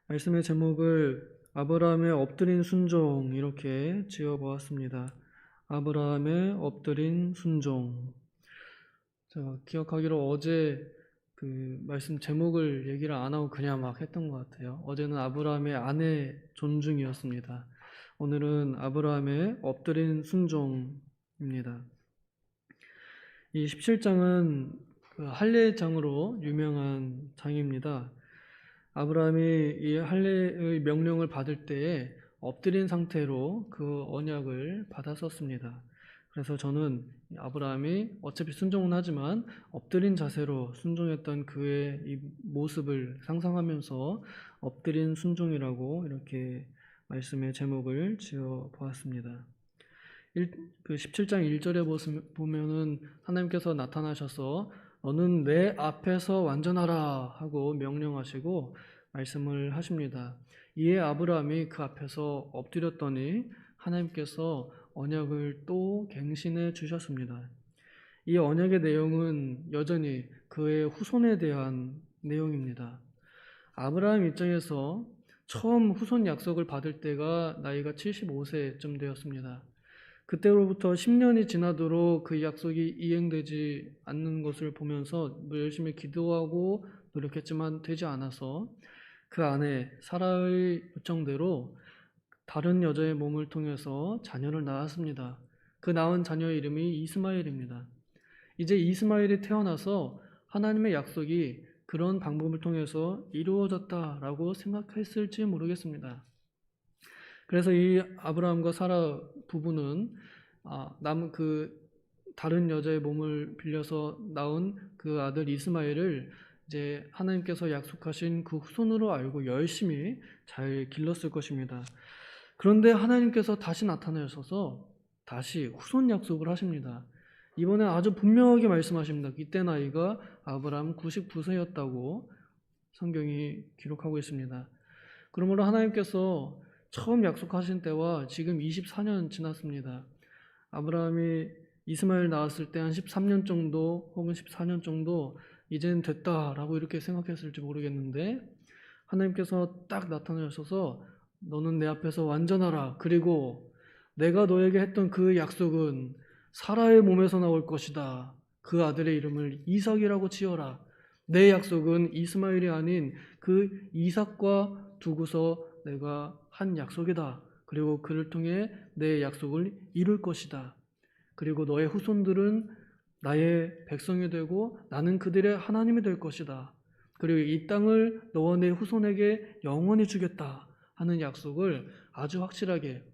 말씀의 제목을 아브라함의 엎드린 순종 이렇게 지어보았습니다. 아브라함의 엎드린 순종. 제가 기억하기로 어제 그 말씀 제목을 얘기를 안 하고 그냥 막 했던 것 같아요. 어제는 아브라함의 아내 존중이었습니다. 오늘은 아브라함의 엎드린 순종입니다. 이 17장은 그 할례장으로 유명한 장입니다. 아브라함이 이 할례의 명령을 받을 때에 엎드린 상태로 그 언약을 받았었습니다. 그래서 저는 아브라함이 어차피 순종은 하지만 엎드린 자세로 순종했던 그의 이 모습을 상상하면서 엎드린 순종이라고 이렇게 말씀의 제목을 지어 보았습니다. 그 17장 1절에 보면은 하나님께서 나타나셔서 너는 내 앞에서 완전하라 하고 명령하시고 말씀을 하십니다. 이에 아브라함이 그 앞에서 엎드렸더니 하나님께서 언약을 또 갱신해 주셨습니다. 이 언약의 내용은 여전히 그의 후손에 대한 내용입니다. 아브라함 입장에서 처음 후손 약속을 받을 때가 나이가 75세쯤 되었습니다. 그때로부터 10년이 지나도록 그 약속이 이행되지 않는 것을 보면서 열심히 기도하고 노력했지만 되지 않아서 그 아내 사라의 요청대로 다른 여자의 몸을 통해서 자녀를 낳았습니다. 그 낳은 자녀의 이름이 이스마엘입니다. 이제 이스마엘이 태어나서 하나님의 약속이 그런 방법을 통해서 이루어졌다라고 생각했을지 모르겠습니다. 그래서 이 아브라함과 사라 부부는 남은 그 다른 여자의 몸을 빌려서 낳은 그 아들 이스마엘을 이제 하나님께서 약속하신 그 후손으로 알고 열심히 잘 길렀을 것입니다. 그런데 하나님께서 다시 나타나셔서 다시 후손 약속을 하십니다. 이번에 아주 분명하게 말씀하십니다. 이때 나이가 아브라함 99세였다고 성경이 기록하고 있습니다. 그러므로 하나님께서 처음 약속하신 때와 지금 24년 지났습니다. 아브라함이 이스마엘 낳았을 때 한 13년 정도 혹은 14년 정도 이제는 됐다라고 이렇게 생각했을지 모르겠는데 하나님께서 딱 나타나셔서 너는 내 앞에서 완전하라. 그리고 내가 너에게 했던 그 약속은 사라의 몸에서 나올 것이다. 그 아들의 이름을 이삭이라고 지어라. 내 약속은 이스마엘이 아닌 그 이삭과 두고서 내가 한 약속이다. 그리고 그를 통해 내 약속을 이룰 것이다. 그리고 너의 후손들은 나의 백성이 되고 나는 그들의 하나님이 될 것이다. 그리고 이 땅을 너와 내 후손에게 영원히 주겠다 하는 약속을 아주 확실하게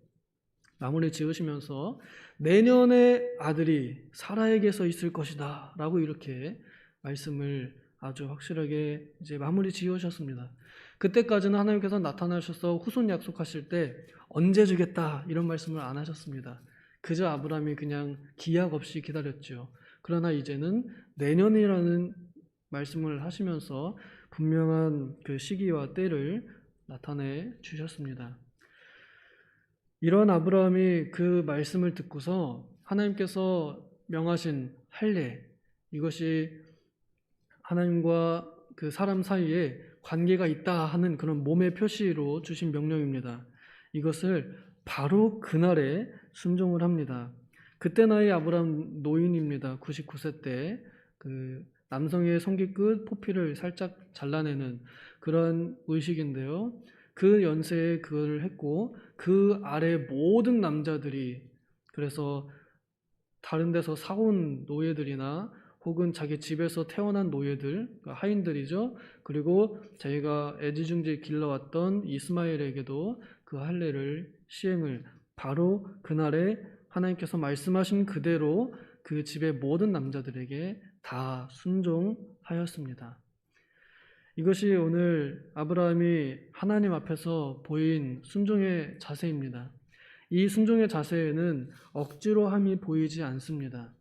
마무리 지으시면서 내년의 아들이 사라에게서 있을 것이다 라고 이렇게 말씀을 아주 확실하게 이제 마무리 지으셨습니다. 그때까지는 하나님께서 나타나셔서 후손 약속하실 때 언제 주겠다 이런 말씀을 안 하셨습니다. 그저 아브라함이 그냥 기약 없이 기다렸죠. 그러나 이제는 내년이라는 말씀을 하시면서 분명한 그 시기와 때를 나타내 주셨습니다. 이런 아브라함이 그 말씀을 듣고서 하나님께서 명하신 할례, 이것이 하나님과 그 사람 사이에 관계가 있다 하는 그런 몸의 표시로 주신 명령입니다. 이것을 바로 그날에 순종을 합니다. 그때 나이 아브라함 노인입니다. 99세 때 그 남성의 성기 끝 포피를 살짝 잘라내는 그런 의식인데요. 그 연세에 그걸 했고 그 아래 모든 남자들이 그래서 다른 데서 사온 노예들이나 혹은 자기 집에서 태어난 노예들, 하인들이죠. 그리고 자기가 애지중지 길러왔던 이스마엘에게도 그 할례를 시행을 바로 그날에 하나님께서 말씀하신 그대로 그 집의 모든 남자들에게 다 순종하였습니다. 이것이 오늘 아브라함이 하나님 앞에서 보인 순종의 자세입니다. 이 순종의 자세에는 억지로 함이 보이지 않습니다.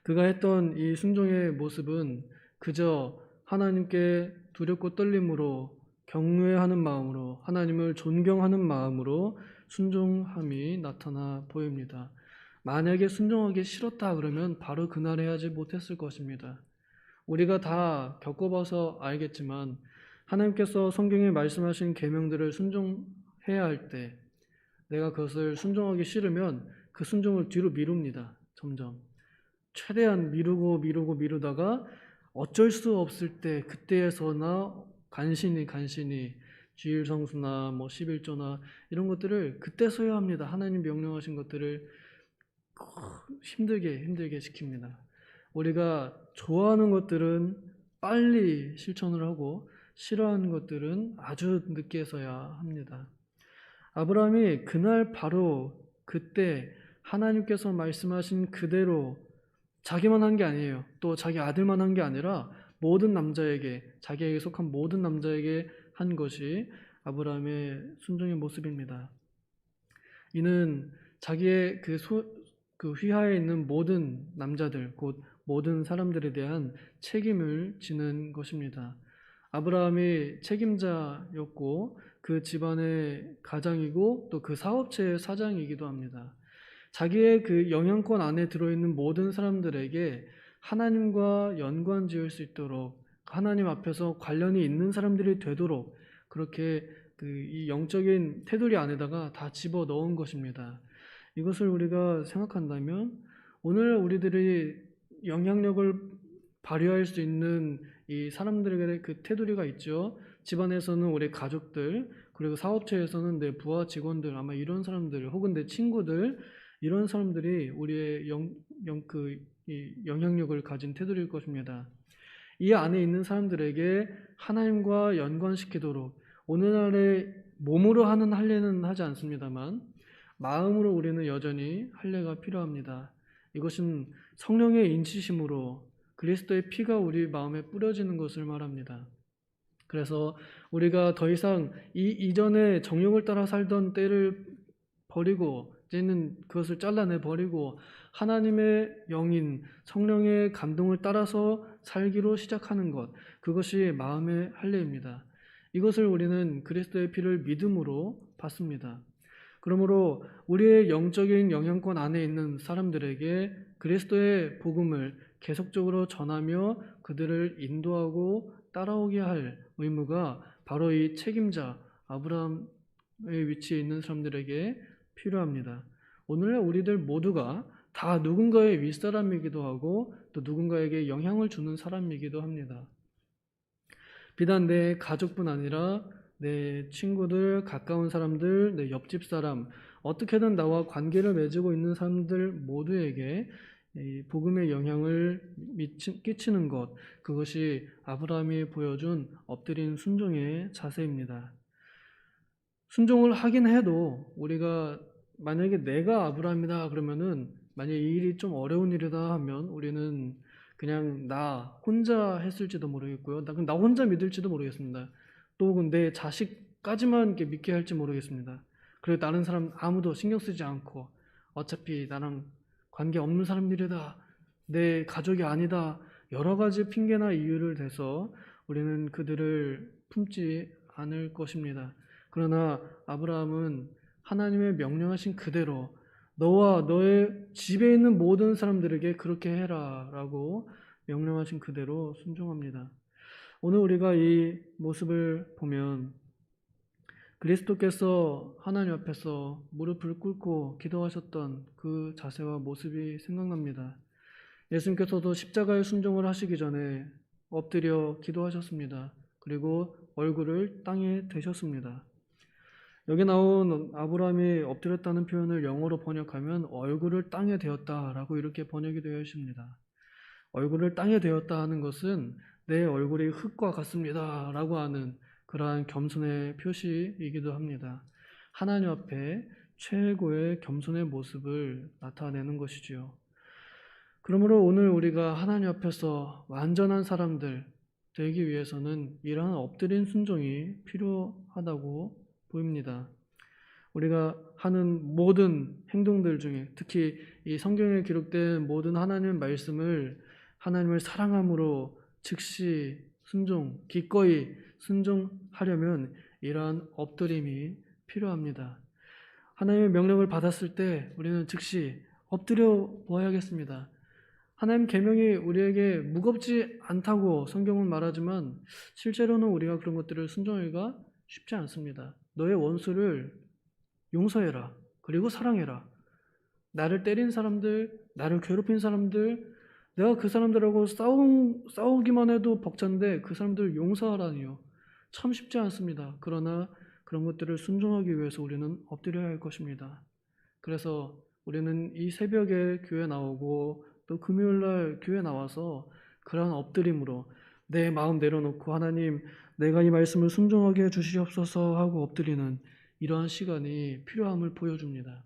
그가 했던 이 순종의 모습은 그저 하나님께 두렵고 떨림으로 경외하는 마음으로 하나님을 존경하는 마음으로 순종함이 나타나 보입니다. 만약에 순종하기 싫었다 그러면 바로 그날 해야지 못했을 것입니다. 우리가 다 겪어봐서 알겠지만 하나님께서 성경에 말씀하신 계명들을 순종해야 할 때 내가 그것을 순종하기 싫으면 그 순종을 뒤로 미룹니다. 점점. 최대한 미루다가 어쩔 수 없을 때 그때에서나 간신히 주일 성수나 11조나 이런 것들을 그때서야 합니다. 하나님 명령하신 것들을 힘들게 시킵니다. 우리가 좋아하는 것들은 빨리 실천을 하고 싫어하는 것들은 아주 늦게서야 합니다. 아브라함이 그날 바로 그때 하나님께서 말씀하신 그대로 자기만 한 게 아니에요. 또 자기 아들만 한 게 아니라 모든 남자에게, 자기에게 속한 모든 남자에게 한 것이 아브라함의 순종의 모습입니다. 이는 자기의 그 휘하에 있는 모든 남자들, 곧 모든 사람들에 대한 책임을 지는 것입니다. 아브라함이 책임자였고 그 집안의 가장이고 또 그 사업체의 사장이기도 합니다. 자기의 그 영향권 안에 들어있는 모든 사람들에게 하나님과 연관 지을 수 있도록 하나님 앞에서 관련이 있는 사람들이 되도록 그렇게 이 영적인 테두리 안에다가 다 집어 넣은 것입니다. 이것을 우리가 생각한다면 오늘 우리들이 영향력을 발휘할 수 있는 이 사람들에게 그 테두리가 있죠. 집안에서는 우리 가족들, 그리고 사업체에서는 내 부하 직원들, 아마 이런 사람들, 혹은 내 친구들, 이런 사람들이 우리의 이 영향력을 가진 테두리일 것입니다. 이 안에 있는 사람들에게 하나님과 연관시키도록 오늘날의 몸으로 하는 할례는 하지 않습니다만 마음으로 우리는 여전히 할례가 필요합니다. 이것은 성령의 인치심으로 그리스도의 피가 우리 마음에 뿌려지는 것을 말합니다. 그래서 우리가 더 이상 이전에 정욕을 따라 살던 때를 버리고 이제는 그것을 잘라내 버리고 하나님의 영인 성령의 감동을 따라서 살기로 시작하는 것, 그것이 마음의 할례입니다. 이것을 우리는 그리스도의 피를 믿음으로 받습니다. 그러므로 우리의 영적인 영향권 안에 있는 사람들에게 그리스도의 복음을 계속적으로 전하며 그들을 인도하고 따라오게 할 의무가 바로 이 책임자 아브라함의 위치에 있는 사람들에게 필요합니다. 오늘날 우리들 모두가 다 누군가의 윗사람이기도 하고 또 누군가에게 영향을 주는 사람이기도 합니다. 비단 내 가족뿐 아니라 내 친구들, 가까운 사람들, 내 옆집 사람, 어떻게든 나와 관계를 맺고 있는 사람들 모두에게 이 복음의 영향을 끼치는 것, 그것이 아브라함이 보여준 엎드린 순종의 자세입니다. 순종을 하긴 해도 우리가 만약에 내가 아브라함이다 그러면은 만약에 이 일이 좀 어려운 일이다 하면 우리는 그냥 나 혼자 했을지도 모르겠고요. 나 혼자 믿을지도 모르겠습니다. 또 내 자식까지만 이렇게 믿게 할지 모르겠습니다. 그리고 다른 사람 아무도 신경 쓰지 않고 어차피 나랑 관계 없는 사람들이다. 내 가족이 아니다. 여러 가지 핑계나 이유를 대서 우리는 그들을 품지 않을 것입니다. 그러나 아브라함은 하나님의 명령하신 그대로 너와 너의 집에 있는 모든 사람들에게 그렇게 해라 라고 명령하신 그대로 순종합니다. 오늘 우리가 이 모습을 보면 그리스도께서 하나님 앞에서 무릎을 꿇고 기도하셨던 그 자세와 모습이 생각납니다. 예수님께서도 십자가의 순종을 하시기 전에 엎드려 기도하셨습니다. 그리고 얼굴을 땅에 대셨습니다. 여기 나온 아브라함이 엎드렸다는 표현을 영어로 번역하면 얼굴을 땅에 대었다라고 이렇게 번역이 되어 있습니다. 얼굴을 땅에 대었다 하는 것은 내 얼굴이 흙과 같습니다 라고 하는 그러한 겸손의 표시이기도 합니다. 하나님 앞에 최고의 겸손의 모습을 나타내는 것이지요. 그러므로 오늘 우리가 하나님 앞에서 완전한 사람들 되기 위해서는 이러한 엎드린 순종이 필요하다고 보입니다. 우리가 하는 모든 행동들 중에 특히 이 성경에 기록된 모든 하나님의 말씀을 하나님을 사랑함으로 즉시 순종, 기꺼이 순종하려면 이러한 엎드림이 필요합니다. 하나님의 명령을 받았을 때 우리는 즉시 엎드려 보아야겠습니다. 하나님 계명이 우리에게 무겁지 않다고 성경은 말하지만 실제로는 우리가 그런 것들을 순종하기가 쉽지 않습니다. 너의 원수를 용서해라. 그리고 사랑해라. 나를 때린 사람들, 나를 괴롭힌 사람들, 내가 그 사람들하고 싸우기만 해도 벅찬데 그 사람들을 용서하라니요. 참 쉽지 않습니다. 그러나 그런 것들을 순종하기 위해서 우리는 엎드려야 할 것입니다. 그래서 우리는 이 새벽에 교회 나오고 또 금요일날 교회 나와서 그러한 엎드림으로 내 마음 내려놓고 하나님 내가 이 말씀을 순종하게 해주시옵소서 하고 엎드리는 이러한 시간이 필요함을 보여줍니다.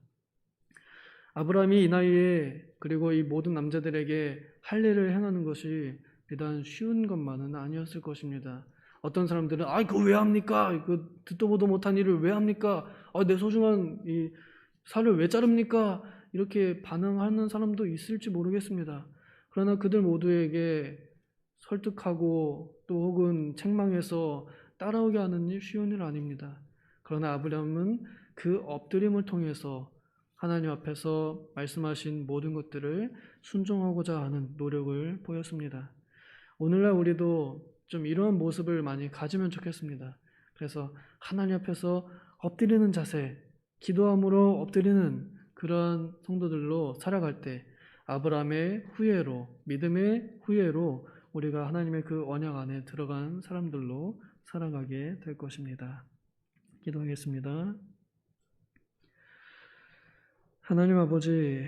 아브라함이 이 나이에 그리고 이 모든 남자들에게 할 일을 행하는 것이 비단 쉬운 것만은 아니었을 것입니다. 어떤 사람들은 그거 왜 합니까? 그 듣도 보도 못한 일을 왜 합니까? 내 소중한 이 살을 왜 자릅니까? 이렇게 반응하는 사람도 있을지 모르겠습니다. 그러나 그들 모두에게 설득하고 또 혹은 책망해서 따라오게 하는 일 쉬운 일 아닙니다. 그러나 아브라함은 그 엎드림을 통해서 하나님 앞에서 말씀하신 모든 것들을 순종하고자 하는 노력을 보였습니다. 오늘날 우리도 좀 이러한 모습을 많이 가지면 좋겠습니다. 그래서 하나님 앞에서 엎드리는 자세, 기도함으로 엎드리는 그러한 성도들로 살아갈 때 아브라함의 후예로, 믿음의 후예로 우리가 하나님의 그 언약 안에 들어간 사람들로 살아가게 될 것입니다. 기도하겠습니다. 하나님 아버지,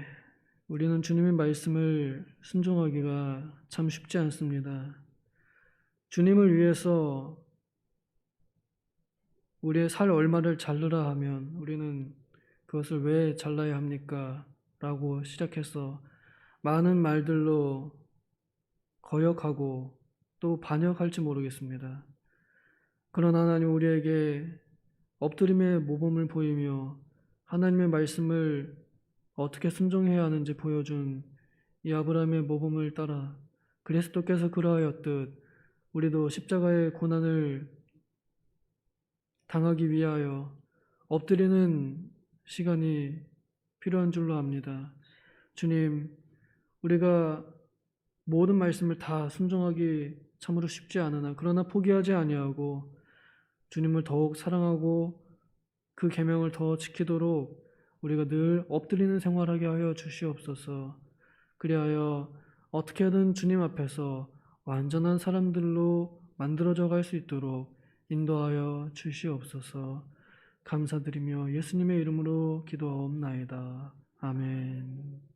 우리는 주님의 말씀을 순종하기가 참 쉽지 않습니다. 주님을 위해서 우리의 살 얼마를 잘르라 하면 우리는 그것을 왜 잘라야 합니까? 라고 시작해서 많은 말들로 거역하고 또 반역할지 모르겠습니다. 그러나 하나님 우리에게 엎드림의 모범을 보이며 하나님의 말씀을 어떻게 순종해야 하는지 보여준 이 아브라함의 모범을 따라 그리스도께서 그러하였듯 우리도 십자가의 고난을 당하기 위하여 엎드리는 시간이 필요한 줄로 압니다. 주님, 우리가 모든 말씀을 다 순종하기 참으로 쉽지 않으나 그러나 포기하지 아니하고 주님을 더욱 사랑하고 그 계명을 더 지키도록 우리가 늘 엎드리는 생활하게 하여 주시옵소서. 그리하여 어떻게든 주님 앞에서 완전한 사람들로 만들어져 갈 수 있도록 인도하여 주시옵소서. 감사드리며 예수님의 이름으로 기도하옵나이다. 아멘.